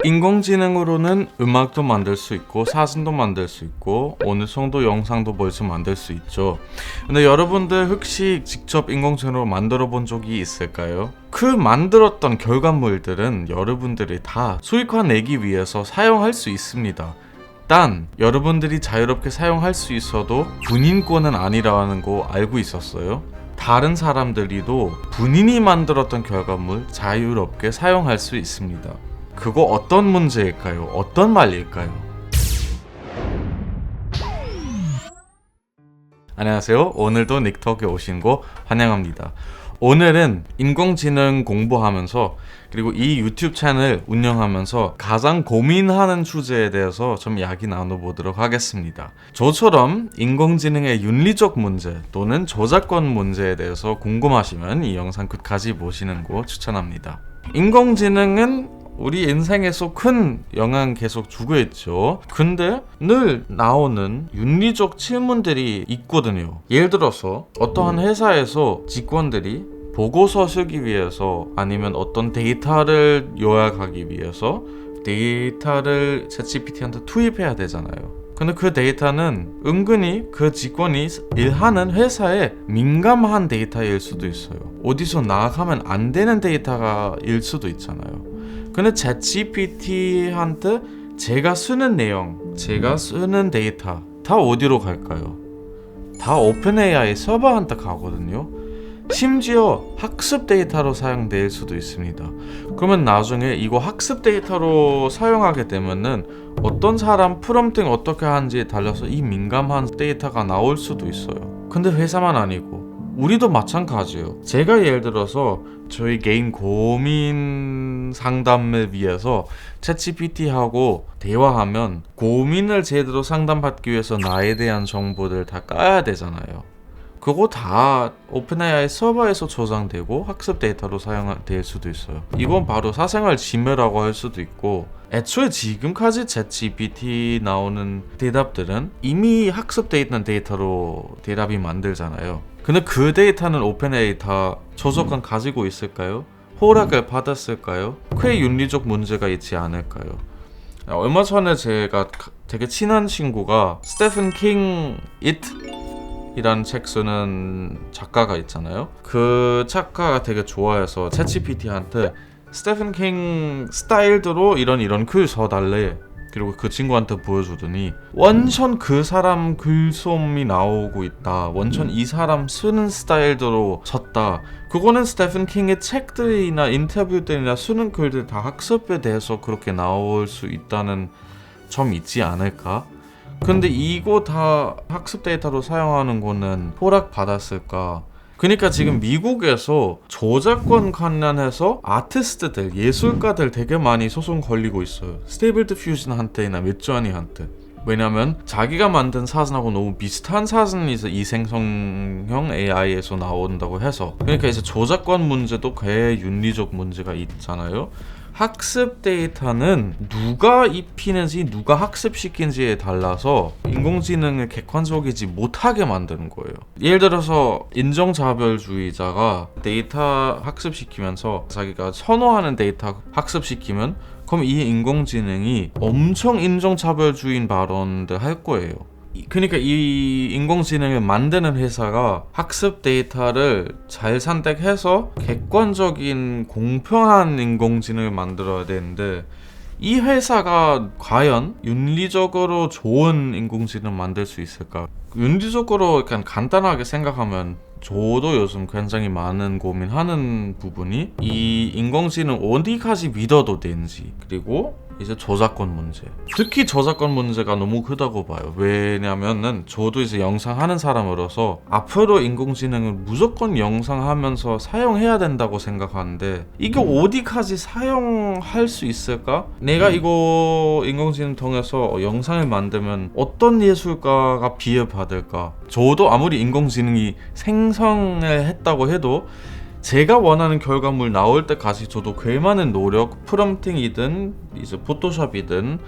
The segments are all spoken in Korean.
인공지능으로는 음악도 만들 수 있고 사진도 만들 수 있고 어느 정도 영상도 벌써 만들 수 있죠. 근데 여러분들 혹시 직접 인공지능으로 만들어 본 적이 있을까요? 그 만들었던 결과물들은 여러분들이 다 수익화 내기 위해서 사용할 수 있습니다. 단 여러분들이 자유롭게 사용할 수 있어도 본인권은 아니라는 거 알고 있었어요? 다른 사람들이도 본인이 만들었던 결과물 자유롭게 사용할 수 있습니다. 그거 어떤 문제일까요? 어떤 말일까요? 안녕하세요. 오늘도 닉톡에 오신 거 환영합니다. 오늘은 인공지능 공부하면서 그리고 이 유튜브 채널 운영하면서 가장 고민하는 주제에 대해서 좀 이야기 나눠보도록 하겠습니다. 저처럼 인공지능의 윤리적 문제 또는 저작권 문제에 대해서 궁금하시면 이 영상 끝까지 보시는 거 추천합니다. 인공지능은 우리 인생에서 큰 영향 계속 주고 있죠. 근데 늘 나오는 윤리적 질문들이 있거든요. 예를 들어서 어떠한 회사에서 직원들이 보고서 쓰기 위해서 아니면 어떤 데이터를 요약하기 위해서 데이터를 챗GPT한테 투입해야 되잖아요. 근데 그 데이터는 은근히 그 직원이 일하는 회사에 민감한 데이터일 수도 있어요. 어디서 나가면 안 되는 데이터가 일 수도 있잖아요. 근데 챗GPT한테 제가 쓰는 내용, 제가 쓰는 데이터 다 어디로 갈까요? 다 오픈AI 서버한테 가거든요. 심지어 학습 데이터로 사용될 수도 있습니다. 그러면 나중에 이거 학습 데이터로 사용하게 되면은 어떤 사람 프롬프팅 어떻게 하는지에 달려서 이 민감한 데이터가 나올 수도 있어요. 근데 회사만 아니고 우리도 마찬가지예요. 제가 예를 들어서 저희 개인 고민 상담을 위해서 챗GPT하고 대화하면 고민을 제대로 상담받기 위해서 나에 대한 정보들 다 까야 되잖아요. 그거 다 오픈AI 서버에서 저장되고 학습 데이터로 사용될 수도 있어요. 이건 바로 사생활 침해라고 할 수도 있고, 애초에 지금까지 챗GPT 나오는 대답들은 이미 학습 데이터로 대답이 만들잖아요. 근데 그 데이터는 오픈AI 다 저작권 가지고 있을까요? 허락을 받았을까요? 꽤 윤리적 문제가 있지 않을까요? 얼마 전에 제가 되게 친한 친구가 스테픈 킹 이라는 책 쓰는 작가가 있잖아요. 그 작가가 되게 좋아해서 챗GPT한테 스테픈 킹 스타일대로 이런 글 써달래. 그리고 그 친구한테 보여주더니 완전 그 사람 글솜이 나오고 있다. 완전 이 사람 쓰는 스타일대로 썼다. 그거는 스테픈 킹의 책들이나 인터뷰들이나 쓰는 글들 다 학습에 대해서 그렇게 나올 수 있다는 점이 있지 않을까? 근데 이거 다 학습 데이터로 사용하는 거는 허락받았을까? 그러니까 지금 미국에서 저작권 관련해서 아티스트들, 예술가들 되게 많이 소송 걸리고 있어요. 스테이블 디퓨전한테나 미드저니한테. 왜냐면 자기가 만든 사진하고 너무 비슷한 사진이 이생성형 AI에서 나온다고 해서. 그러니까 이제 저작권 문제도 꽤 윤리적 문제가 있잖아요. 학습 데이터는 누가 입히는지 누가 학습시킨지에 달라서 인공지능을 객관적이지 못하게 만드는 거예요. 예를 들어서 인종차별주의자가 데이터 학습시키면서 자기가 선호하는 데이터 학습시키면 그럼 이 인공지능이 엄청 인종차별주의인 발언들 할 거예요. 그러니까 이 인공지능을 만드는 회사가 학습 데이터를 잘 선택해서 객관적인 공평한 인공지능을 만들어야 되는데 이 회사가 과연 윤리적으로 좋은 인공지능을 만들 수 있을까? 윤리적으로 그냥 간단하게 생각하면 저도 요즘 굉장히 많은 고민하는 부분이 이 인공지능 어디까지 믿어도 되는지, 그리고 이제 저작권 문제. 특히 저작권 문제가 너무 크다고 봐요. 왜냐면은 저도 이제 영상 하는 사람으로서 앞으로 인공지능을 무조건 영상 하면서 사용해야 된다고 생각하는데 이게 어디까지 사용할 수 있을까? 내가 이거 인공지능 통해서 영상을 만들면 어떤 예술가가 비하받을까? 저도 아무리 인공지능이 생성을 했다고 해도 제가 원하는 결과물 나올 때까지 저도 꽤 많은 노력, 프롬프팅이든 이제 포토샵이든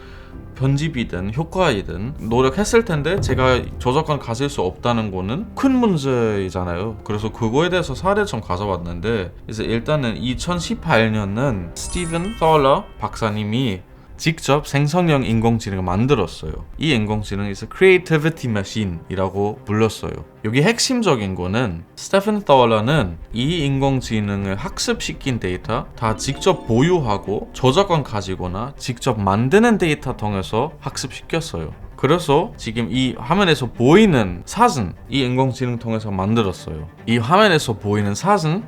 편집이든 효과이든 노력했을 텐데 제가 저작권 가질 수 없다는 거는 큰 문제이잖아요. 그래서 그거에 대해서 사례 좀 가져왔는데, 이제 일단은 2018년은 스티븐 설러 박사님이 직접 생성형 인공지능을 만들었어요. 이 인공지능은 이제 Creativity Machine이라고 불렀어요. 여기 핵심적인 거는 스테픈 더러는 이 인공지능을 학습시킨 데이터 다 직접 보유하고 저작권 가지거나 직접 만드는 데이터 통해서 학습시켰어요. 그래서 지금 이 화면에서 보이는 사진, 이 인공지능 통해서 만들었어요. 이 화면에서 보이는 사진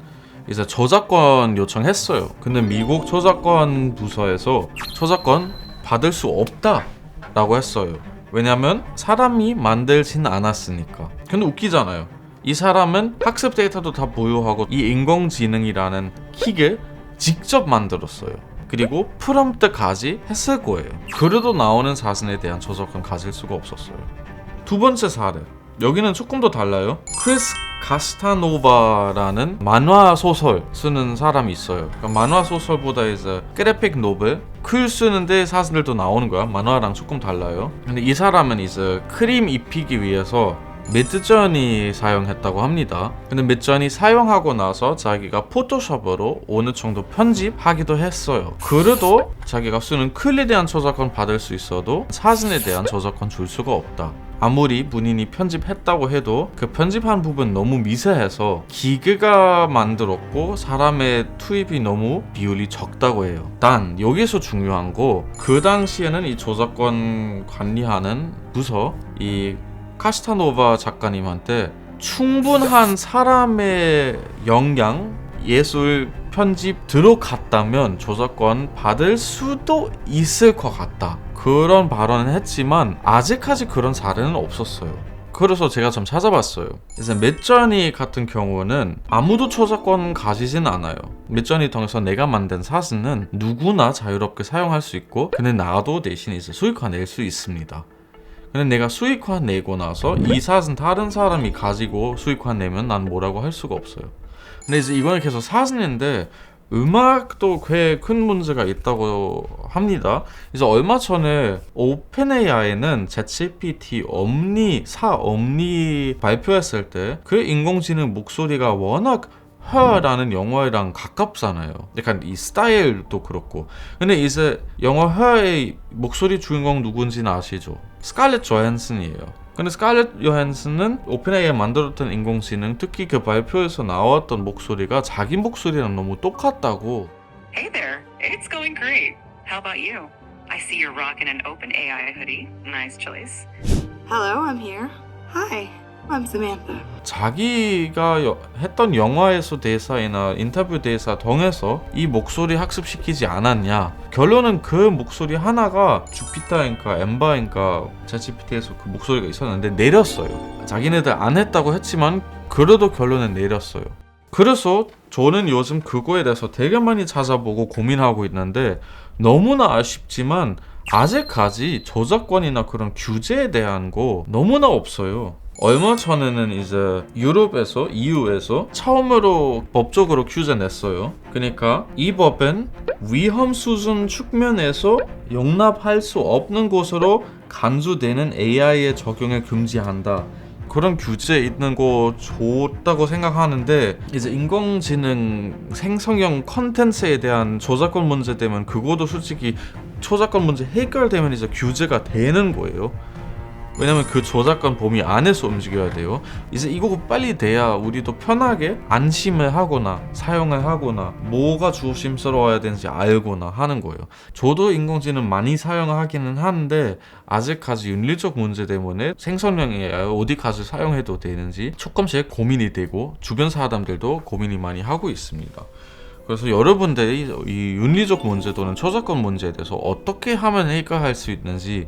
이제 저작권 요청했어요. 근데 미국 저작권 부서에서 저작권 받을 수 없다 라고 했어요. 왜냐면 사람이 만들진 않았으니까. 근데 웃기잖아요. 이 사람은 학습 데이터도 다 보유하고 이 인공지능이라는 킥을 직접 만들었어요. 그리고 프롬프트까지 했을 거예요. 그래도 나오는 사진에 대한 저작권 가질 수가 없었어요. 두 번째 사례, 여기는 조금 더 달라요. 크리스 카스타노바라는 만화 소설 쓰는 사람이 있어요. 그러니까 만화 소설보다 이제 그래픽 노벨 글 쓰는데 사진들도 나오는 거야. 만화랑 조금 달라요. 근데 이 사람은 이제 그림 입히기 위해서 미드저니 사용했다고 합니다. 근데 미드저니 사용하고 나서 자기가 포토샵으로 어느 정도 편집하기도 했어요. 그래도 자기가 쓰는 글에 대한 저작권 받을 수 있어도 사진에 대한 저작권 줄 수가 없다. 아무리 본인이 편집했다고 해도 그 편집한 부분 너무 미세해서 기계가 만들었고 사람의 투입이 너무 비율이 적다고 해요. 단 여기서 중요한 거, 그 당시에는 이 저작권 관리하는 부서, 이 카스타노바 작가님한테 충분한 사람의 역량, 예술 편집 들어갔다면 저작권 받을 수도 있을 것 같다. 그런 발언을 했지만 아직까지 그런 사례는 없었어요. 그래서 제가 좀 찾아봤어요. 이제 midjourney 같은 경우는 아무도 저작권 가지진 않아요. midjourney 통해서 내가 만든 사진은 누구나 자유롭게 사용할 수 있고, 근데 나도 대신 이제 수익화 낼 수 있습니다. 근데 내가 수익화 내고 나서 이 사진 다른 사람이 가지고 수익화 내면 난 뭐라고 할 수가 없어요. 근데 이제 이거는 계속 사진인데 음악도 꽤 큰 문제가 있다고 합니다. 이제 얼마 전에 오펜AI는 챗GPT 엄니 발표했을 때 그 인공지능 목소리가 워낙 Her라는 영화랑 가깝잖아요. 약간 이 스타일도 그렇고. 근데 이제 영화 Her의 목소리 주인공 누군지는 아시죠? 스칼렛 조한슨이에요. 근데 스칼렛 요한슨은 오펜AI 만들었던 인공지능, 특히 그 발표에서 나왔던 목소리가 자기 목소리랑 너무 똑같다고. Hey there, it's going great. How about you? I see you're rocking an OpenAI hoodie. Nice choice. Hello, I'm here. Hi, I'm Samantha. 자기가 했던 영화에서 대사나 인터뷰 대사 통해서 이 목소리 학습시키지 않았냐. 결론은 그 목소리 하나가 주피터인가 엠바인가 챗GPT에서 그 목소리가 있었는데 내렸어요. 자기네들 안 했다고 했지만 그래도 결론은 내렸어요. 그래서 저는 요즘 그거에 대해서 되게 많이 찾아보고 고민하고 있는데, 너무나 아쉽지만 아직까지 저작권이나 그런 규제에 대한 거 너무나 없어요. 얼마 전에는 이제 유럽에서, EU에서 처음으로 법적으로 규제 냈어요. 그러니까 이 법은 위험 수준 측면에서 용납할 수 없는 것으로 간주되는 AI의 적용을 금지한다. 그런 규제 있는 거 좋다고 생각하는데, 이제 인공지능 생성형 컨텐츠에 대한 저작권 문제 되면 그것도 솔직히 저작권 문제 해결되면 이제 규제가 되는 거예요. 왜냐면 그 저작권 범위 안에서 움직여야 돼요. 이제 이거 빨리 돼야 우리도 편하게 안심을 하거나 사용을 하거나 뭐가 조심스러워야 되는지 알거나 하는 거예요. 저도 인공지능 많이 사용하기는 하는데 아직까지 윤리적 문제 때문에 생성형 AI 어디까지 사용해도 되는지 조금씩 고민이 되고, 주변 사람들도 고민이 많이 하고 있습니다. 그래서 여러분들이 이 윤리적 문제 또는 저작권 문제에 대해서 어떻게 하면 해결할 수 있는지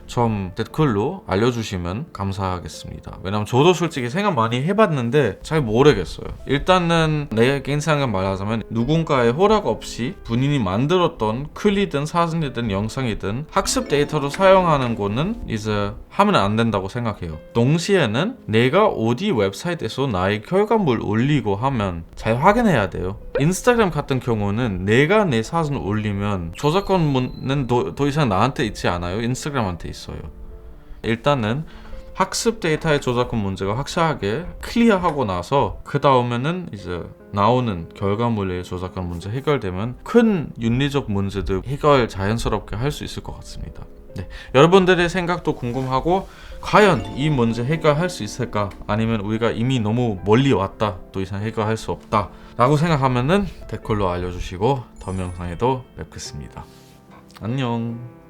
좀 댓글로 알려주시면 감사하겠습니다. 왜냐면 저도 솔직히 생각 많이 해봤는데 잘 모르겠어요. 일단은 내 개인 생각을 말하자면, 누군가의 허락 없이 본인이 만들었던 글이든 사진이든 영상이든 학습 데이터로 사용하는 거는 이제 하면 안 된다고 생각해요. 동시에는 내가 어디 웹사이트에서 나의 결과물 올리고 하면 잘 확인해야 돼요. 인스타그램 같은 경우는 내가 내 사진 올리면 저작권은 더 이상 나한테 있지 않아요. 인스타그램한테 있어요. 일단은 학습 데이터의 저작권 문제가 확실하게 클리어하고 나서 그 다음에는 이제 나오는 결과물의 저작권 문제 해결되면 큰 윤리적 문제도 해결 자연스럽게 할 수 있을 것 같습니다. 네, 여러분들의 생각도 궁금하고 과연 이 문제 해결할 수 있을까? 아니면 우리가 이미 너무 멀리 왔다, 또 이상 해결할 수 없다 라고 생각하면은 댓글로 알려주시고 다음 영상에도 뵙겠습니다. 안녕.